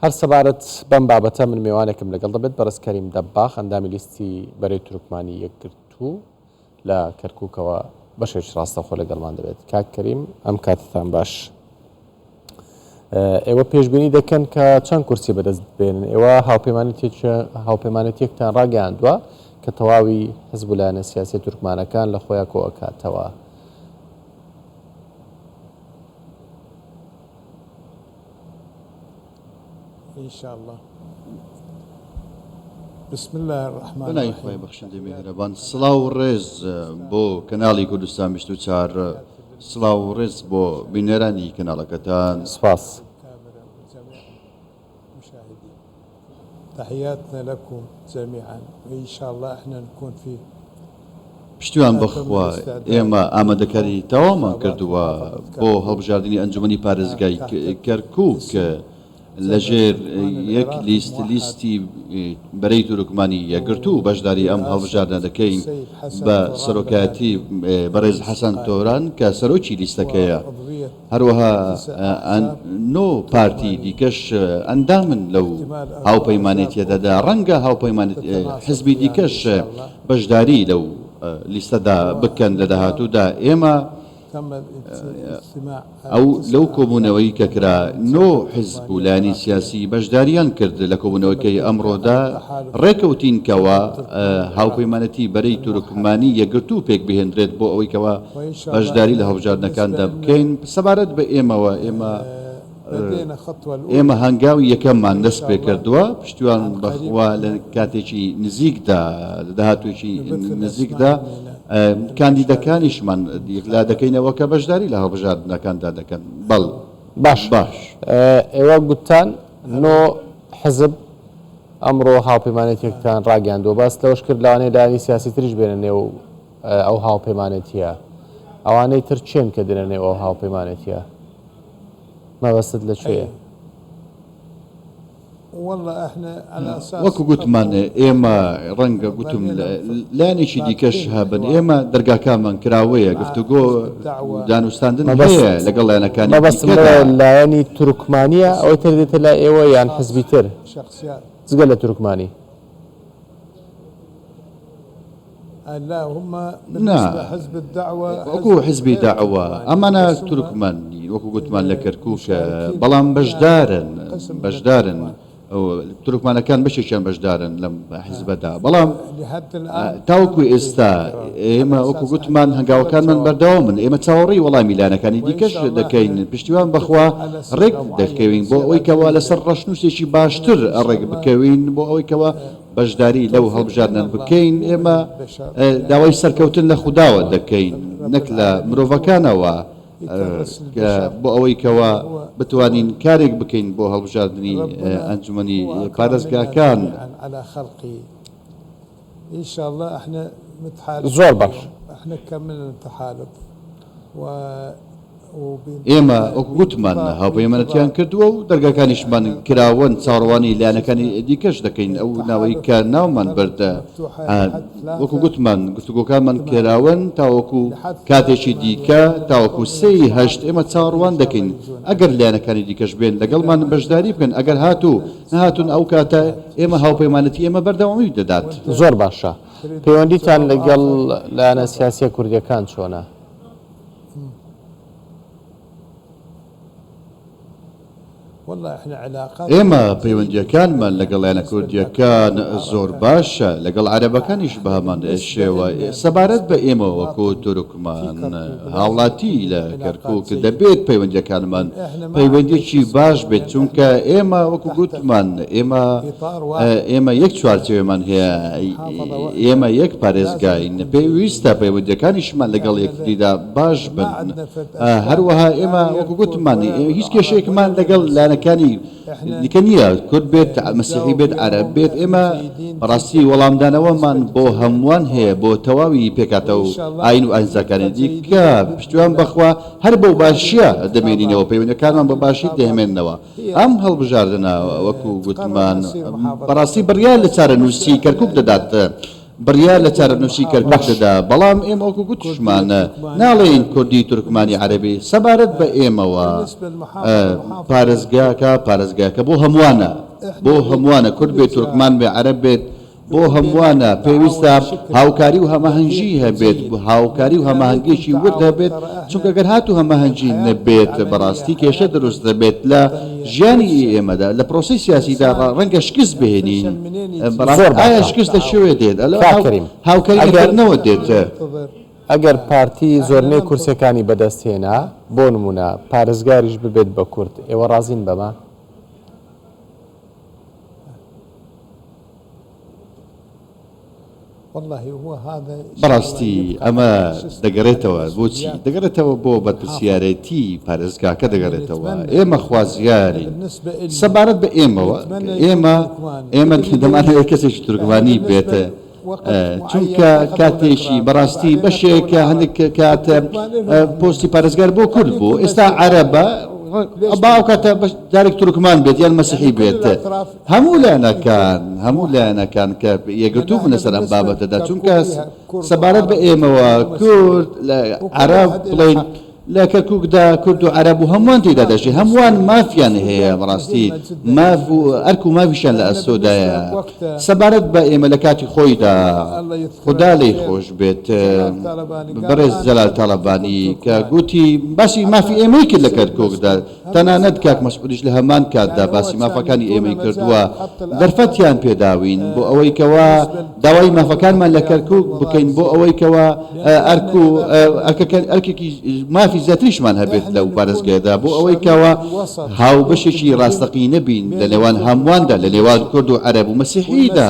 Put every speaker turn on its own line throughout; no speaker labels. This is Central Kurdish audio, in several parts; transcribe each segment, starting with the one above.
هەر سەبارەت بەم بابەتە من میوانێکم لەگەڵ دەبێت بەڕێز کەریم دەباغ ئەندامی لیستی بەرەی تورکمانی یەکگرتوو لە کەرکووکەوە بەشێک ڕاستەخۆ لەگەڵمان دەبێت. کاک کەریم ئەم کاتتان باش. ئێوە پێشبینی دەکەن کە چەند کورسی بەدەست بێنن؟ ئێوە هاوپەیمانێتیەکتان ڕاگەیاندووە کە تەواوی حزب و لایەنە سیاسی تورکمانەکان لە خۆیان کۆ ئەکاتەوە.
إن شاء الله. بسم الله الرحمن الرحيم.
بنای بخشنده مهربان. سلااو ڕێز بۆ کەناڵی کوردستان 24 سلااو ڕێز بۆ بینەرانی کەناڵەکەتان.
سپاس.
تحياتنا لكم جميعا وإن شاء الله احنا نكون في
پشتیوان بخوا ئێمە ئامادەکاری تەواومان کردووە بۆ هەڵبژاردننی ئەنجومەنی پارێزگای کەرکووک لەژێر یەک لیستی بەرەی تورکمانی یەکگرتوو بەشداری ئەم هەڵبژاردنە دەکەین بە سەرۆکایەتی بەڕێز حەسەن تۆران کە سەرۆکی لیستەکەیە. هەروەها نۆ پارتی دیکەش ئەندامن لەو هاوپەیمانێتیەدەدا ڕەنگە حزبی دیکەش بەشداری لەو لیستەدا بکەن لە داهاتوودا. ئێمە ئەو لەو کۆبوونەوەی کە کرا نۆ حزب و لایەنی سیاسی بەشداریان کرد لە کۆبوونەوەکەی ئەمڕۆدا ڕێکەوتینکەوە هاوپەیمانەتی بەرەی تورکمانی یەکگرتوو پێک بهێنرێت بۆ ئەوەی کەوە بەشداری لە هەڵبژاردنەکاندا بکەین. سەبارەت بە ئێمەوە ئێمە هەنگاوی یەکەممان دەست پێ کردووە پشتیوان بەخوا لە کاتێکی نزیکدا داهاتوێکی نزیکدا کاندیدەکانیشمان دیکلا دەکەینەوە کە بەشداری لە هەڵبژاردنەکاندا دەکەن. بەڵ
باش ئێوە گوتان نۆ حزب ئەمڕۆ هاوپەیمانێتیەکتان ڕاگەیاندووە. باس لەوەش کرد لەوانەیە لایەنی سیاسی تریش بێنە نێو ئەو هاوپەیمانێتیە. ئەوانەی تر چێن کە دێنە نێو ئەو هاوپەیمانێتیە؟ مەبەستت لەکوێیە؟
وەکو گوتمان ئێمە ڕەنگە گوتم لایەنێکی دیکەش هەبن. ئێمە دەرگاکانمان کراوەیە گفتوگۆ دانوستاندن هەیە لەگەڵ لایەنەکانی
لایەنی تورکمانیە ئەوەی تر دێتە لای ئێوە یان حزبی تر جگە لە تورکمانی؟
وەکو حزبی داعوە ئەمانە تورکمانی وەکو گوتمان لە کەرکووکە بەڵام بەشدارن تورکمانەکان بەشێکیان بەشدارن لەم حزبەدا. بەڵام تاوەکو ئێستا ئێمە وەکو گوتمان هەنگاوەکانمان بەردەوامن. ئێمە چاوەڕێی وەڵامی لایەنەکانی دیکەش دەکەین. پشتیوان بەخوا ڕێک دەکەوین بۆ ئەوەی کەوا لەسەر ڕەشنووسێکی باشتر ڕێک بکەوین بۆ ئەوەی کەوا بەشداری لەو هەڵبژاردنە بکەین. ئێمە داوای سەرکەوتن لە خودداوە دەکەین نەک لە مرۆڤەکانەوە بۆ ئەوەی کەوا بتوانین کارێک بکەین بۆ هەڵبژاردننی ئەنجومەنی پارێزگاکان.
زۆر باش.
ئێمە وەکو گوتمان هاوپەیمانەتیان کردووە و دەرگاکانیشمان کراوەن چاڕوانی لایەنەکانی دیکەش دەکەین. ئەو ناوەی کە ناومان بەردە وەکو گوتمان گفتوگۆکانمان کراوەن تاوەکو کاتێکی دیکە تاوەکو 3/8 ئێمە چاڕوان دەکەین. ئەگەر لایەنەکانی دیکەش بێن لەگەڵمان بەشداری بکەن. ئەگەر نهاتون ئەو کاتە ئێمە هاوپەیمانەتی ئێمە بەردەوامی دەدات.
زۆر باشە. پەیوەندیتان لەگەڵ لایەنە سیاسیە کوردیەکان چۆنە؟
ئێمە پەیوەندیەکانمان لەگەڵ لایەنە کوردیەکان زۆر باشە. لەگەڵ عەرەبەکانیش بە هەمان شێوە. سەبارەت بە ئێمە وەکو تورکمان هاوڵاتی لە کەرکووک دەبێت پەیوەندیەکانمان پەیوەندیێکی باش بێت چونکە ئێمە وەکو گوتمان ئێمە یەک چوارچێوەمان هەیە. ئێمە یەک پارێزگاین. پێویستە پەیوەندیەکانیشمان لەگەڵ یەکتریدا باش بن. هەروەها ئێمە وەکو گوتمان هیچ کێشەیەکمان لەگەڵ لایەنەکانی دیکە نییە. کورد بێت مەسیحی بێت عەرەب بێت. ئێمە بەڕاستی وەڵامدانەوەمان بۆ هەمووان هەیە بۆ تەواوی پێکاتەوە ئاین و ئاینزاکانی دیکە. پشتیوان بەخوا هەر بەو باشیە دەمێنینەوە پەیوەندیەکانمان بە باشی دەهێمێننەوە. ئەم هەڵبژاردنە وەکو گوتمان بەڕاستی بڕیار لە چارەنووسی کەرکووک دەدات بڕیار لە چارەنووسی کەرکوک دەدا بەڵام ئێمە وەکو گوتشمانە ناڵێن کوردی تورکمانی عەرەبی سەبارەت بە ئێمەوە پارێزگاکە بۆ هەمووانە کورد بێت تورکمان بێ عەرەب بێت بۆ هەمووانە پێویستە هاوکاری و هەماهەنگی هەبێت هاوکاری و هەماهەنگیشی ورد هەبێت چونکە گەر هاتوو هەماهەنگی نەبێت بەڕاستی کێشە دروست دەبێت لە ژیانی ئێمەدا لە پرۆسی سیاسیدا ڕەنگە شکست بهێنین ئایا شکست لە شوێ دێت هاوکاریکردنەوە دێت
ئەگەر پارتی زۆرنەی کورسەکانی بەدەستهێنا بۆ نمونە پارێزگاریش ببێت بە کورد ئێوە ڕازین بەمە
بەڕاستی ئەمە دەگەڕێتەوە بۆچی دەگەڕێتەوە بۆ بەرپرسیارەتی پارێزگاکە دەگەڕێتەوە ئێمە خوازیارین سەبارەت بە ئێمە دەمانەوێت کەسێکی تورکمانی بێتە چونکە کاتێکی بەڕاستی بەشێکە هەندێک کاتە پۆستی پارێزگار بۆ کورد بوو ئێستا عەرەبە باو کاتە جارێک تورکمان بێت یان مەسیحی بێت هەموو لایەنەکان کە یەکگرتوو بوون لەسەر ئەم بابەتەدا چونکە سەبارەت بە ئێمەوە کورد لە عەرەب بڵێن لە کەرکووکدا کورد و عەرەب و هەمووان تێدا دەژێت هەمووان مافیان هەیە بەڕاستی ماف و ئەرک و مافیشان لە ئەسۆدایە سەبارەت بە ئێمە لە کاتی خۆیدا خوددا لێی خۆش بێت بەڕێز جەلال تاڵەبانی کە گوتی باسی مافی ئێمەی کرد لە کەرکووکدا تەنانەت کاک مەسعودیش لە هەمان کاتدا باسی مافەکانی ئێمەی کردووە دەرفەتیان پێداوین بۆ ئەوەی کەوا داوای مافەکانمان لە کەرکووک بکەین بۆ ئەوەی کەوا ئەرکێکی مافی زیاتریشمان هەبێت لەو پارێزگایدا بۆ ئەوەی کەوا هاو بەشێکی ڕاستەقی نەبین لە نێوان هەموواندا لە نێوان کورد و عەرەب و مەسیحیدا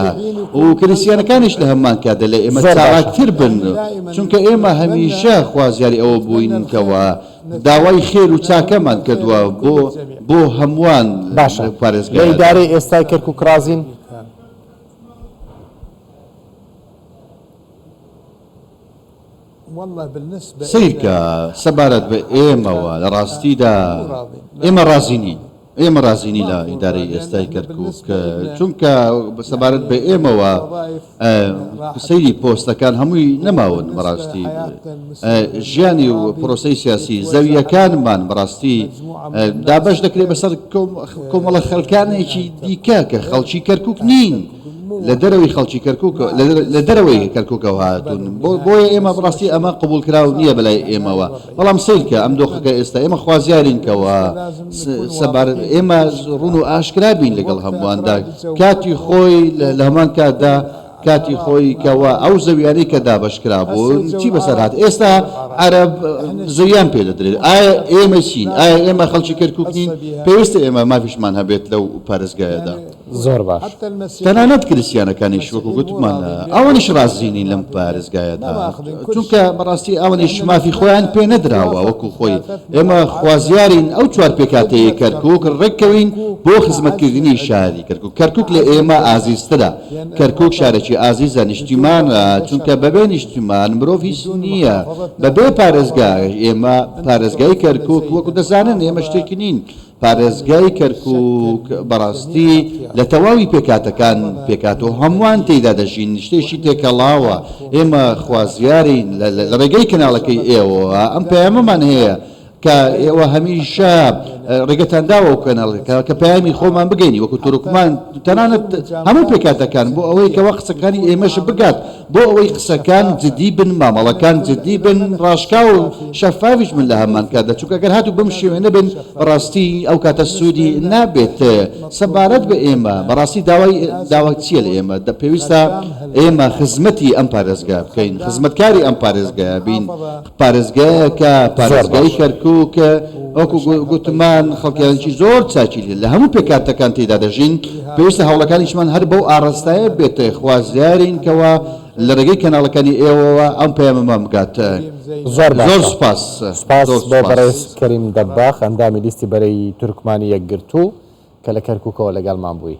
و کریسیانەکانیش لە هەمان کاتدا لە ئێمە چالاکتر بن چونکە ئێمە هەمیشە خوازیاری ئەوە بووین کەوا داوای خێر و چاکەمان کردووە بۆ هەمووان پارێزگای
لە ئیدارەی ئێستای کەرکووک ڕازین
سیرکە سەبارەت بە ئێمەوە لە ڕاستیدا ئێمە رازینی لە ئیدارەی ئێستای کەرکووک چونکە سەبارەت بە ئێمەوە سەیری پۆستەکان هەمووی نەماون بەڕاستی ژیانی و پرۆسەی سیاسی زەویەکانمان بەڕاستی دابەش دەکرێت بەسەر کۆمەڵە خەڵکانێکی دیکە کە خەڵکی کەرکووک نین لە دەرەوەی خەڵکی کەرکووک لە دەرەوەی کەرکووکەوە هاتوون بۆیە ئێمە بڕاستی ئەمە قبول کراو نییە بەلای ئێمەوە بەڵام سیرکە ئەم دۆخەکە ئێستا ئێمە خوازیارینکەوە سەبارەت ئێمە ڕوون و ئاشکرا بین لەگەڵ هەموواندا کاتی خۆی لە هەمان کاتدا کاتی خۆی کەوە ئەو زەویانەی کە دابەشکرا بوون چی بەسەر هات ئێستا عەرەب زەویان پێ دەدرێت ئایا ئێمە چین ئایا ئێمە خەڵکی کەرکووک نین پێویستە ئێمە مافیشمان هەبێت لەو پارێزگایەدا
زۆر باش
تەنانەت کریسیانەکانیش وەکو گوتمانە ئەوانیش رازینین لەم پارێزگایەدا چونکە بەڕاستی ئەوانیش مافی خۆیان پێ نەدراوە وەکو خۆی ئێمە خوازیارین ئەو چوار پێکاتەیە کەرکووک ڕێککەوین بۆ خزمەتکردنی شاری کەرکووک لە ئێمە ئازیزترە کەرکووک شارێکی ئازیزە نیشتیمانە چونکە بەبێ نیشتیمان مرۆڤ هیچ نییە بەبێ پارێزگای ئێمە پارێزگای کەرکووک وەکو دەزانن ئێمە شتێکی نین پارێزگای کەرکووک بەڕاستی لە تەواوی پێکاتەکان پێکاتەوە هەمووان تێیدا دەژین شتێکی تێکەڵاوە ئێمە خوازیارین لە ڕێگەی کەناڵەکەی ئێوە ئەم پەیامەمان هەیە کە ئێوە هەمیشە ڕێگەتان داوە و کەناڵەکە کە پەیامی خۆمان بگەینی وەکو تورکمان تەنانەت هەموو پێکاتەکان بۆ ئەوەی کەوە قسەکانی ئێمەش بگات بۆ ئەوەی قسەکان جدی بن مامەڵەکان جدی بن ڕاشکا و شەفاویش من لە هەمان کاتدا چونکە گەر هاتوو بەم شێوێنە بن بەڕاستی ئەو کاتە سوودی نابێت سەبارەت بە ئێمە بەڕاستی داوای چییە لە ئێمە پێویستە ئێمە خزمەتی ئەم پارێزگا بکەین خزمەتکاری ئەم پارێزگایە بین پارێزگایەکە پارێزگای کەرکووک وەکو گوتمان خەڵکیانکی زۆر چاکی لە هەموو پێکاتەکان تێدا دەژین پێویستە هەوڵەکانیشمان هەر بەو ئاڕاستایە بێتە خوازیارین کەوە لە ڕێگەی کەناڵەکانی ئێوەوە ئەم پەیامەمان بگات
زۆر
سپاس
بۆ بەڕێز کەریم دەباخ ئەندامی لیستی بەرەی تورکمانی یەکگرتوو کە لە کەرکووکەوە لەگەڵمان بووی